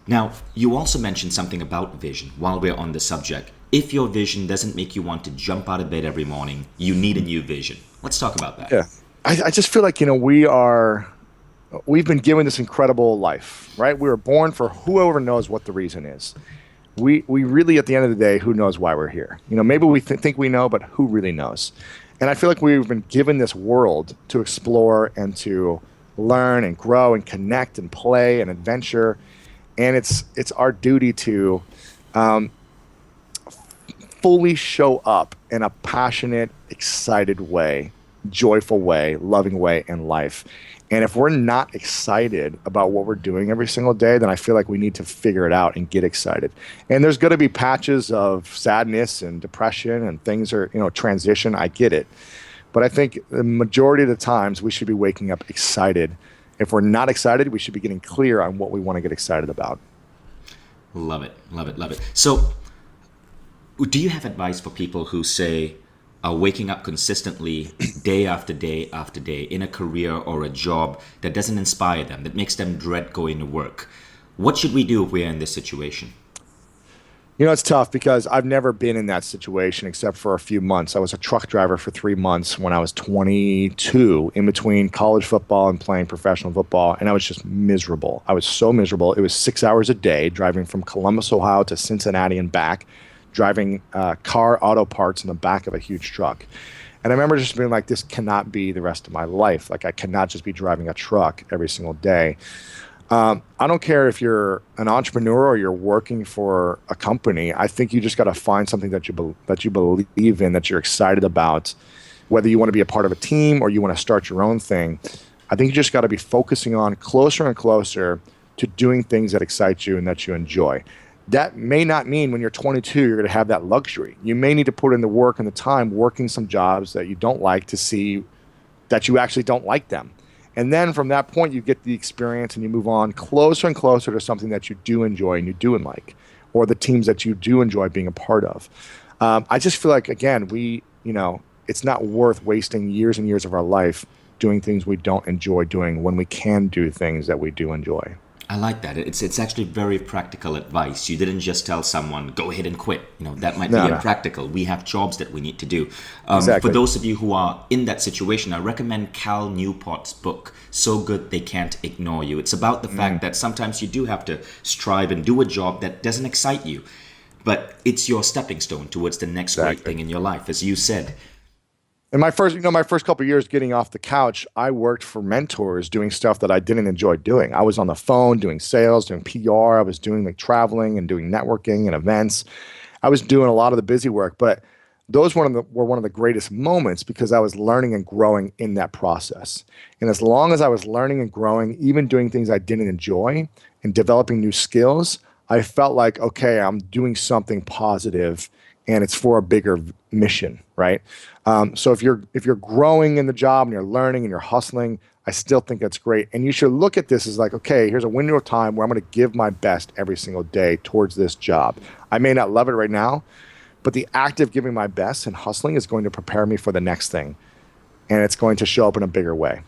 Now, you also mentioned something about vision while we're on the subject. If your vision doesn't make you want to jump out of bed every morning, you need a new vision. Let's talk about that. Yeah. I just feel like, we've been given this incredible life, right? We were born for whoever knows what the reason is. We really, at the end of the day, who knows why we're here? Maybe we think we know, but who really knows? And I feel like we've been given this world to explore and to learn and grow and connect and play and adventure. And it's our duty to um, fully show up in a passionate, excited way, joyful way, loving way in life. And if we're not excited about what we're doing every single day, then I feel like we need to figure it out and get excited. And there's going to be patches of sadness and depression and things are, transition. I get it. But I think the majority of the times we should be waking up excited. If we're not excited, we should be getting clear on what we want to get excited about. Love it, love it, love it. So, do you have advice for people who say, are waking up consistently day after day after day in a career or a job that doesn't inspire them, that makes them dread going to work? What should we do if we're in this situation? It's tough because I've never been in that situation except for a few months. I was a truck driver for 3 months when I was 22, in between college football and playing professional football, and I was just miserable. I was so miserable. It was 6 hours a day driving from Columbus, Ohio to Cincinnati and back, driving car auto parts in the back of a huge truck. And I remember just being like, this cannot be the rest of my life. Like, I cannot just be driving a truck every single day. I don't care if you're an entrepreneur or you're working for a company. I think you just got to find something that you believe in, that you're excited about, whether you want to be a part of a team or you want to start your own thing. I think you just got to be focusing on closer and closer to doing things that excite you and that you enjoy. That may not mean when you're 22, you're going to have that luxury. You may need to put in the work and the time working some jobs that you don't like to see that you actually don't like them. And then from that point, you get the experience and you move on closer and closer to something that you do enjoy and you do like, or the teams that you do enjoy being a part of. I just feel like, again, it's not worth wasting years and years of our life doing things we don't enjoy doing when we can do things that we do enjoy. I like that. It's actually very practical advice. You didn't just tell someone, go ahead and quit. That might be No. impractical. We have jobs that we need to do. For Exactly. those of you who are in that situation, I recommend Cal Newport's book, So Good They Can't Ignore You. It's about the fact that sometimes you do have to strive and do a job that doesn't excite you, but it's your stepping stone towards the next great Exactly. thing in your life, as you said. And my first couple of years getting off the couch, I worked for mentors doing stuff that I didn't enjoy doing. I was on the phone doing sales, doing PR. I was doing like traveling and doing networking and events. I was doing a lot of the busy work, but those were one of the greatest moments because I was learning and growing in that process. And as long as I was learning and growing, even doing things I didn't enjoy and developing new skills, I felt like, okay, I'm doing something positive and it's for a bigger mission, right? So if you're growing in the job and you're learning and you're hustling, I still think that's great. And you should look at this as like, okay, here's a window of time where I'm going to give my best every single day towards this job. I may not love it right now, but the act of giving my best and hustling is going to prepare me for the next thing, and it's going to show up in a bigger way.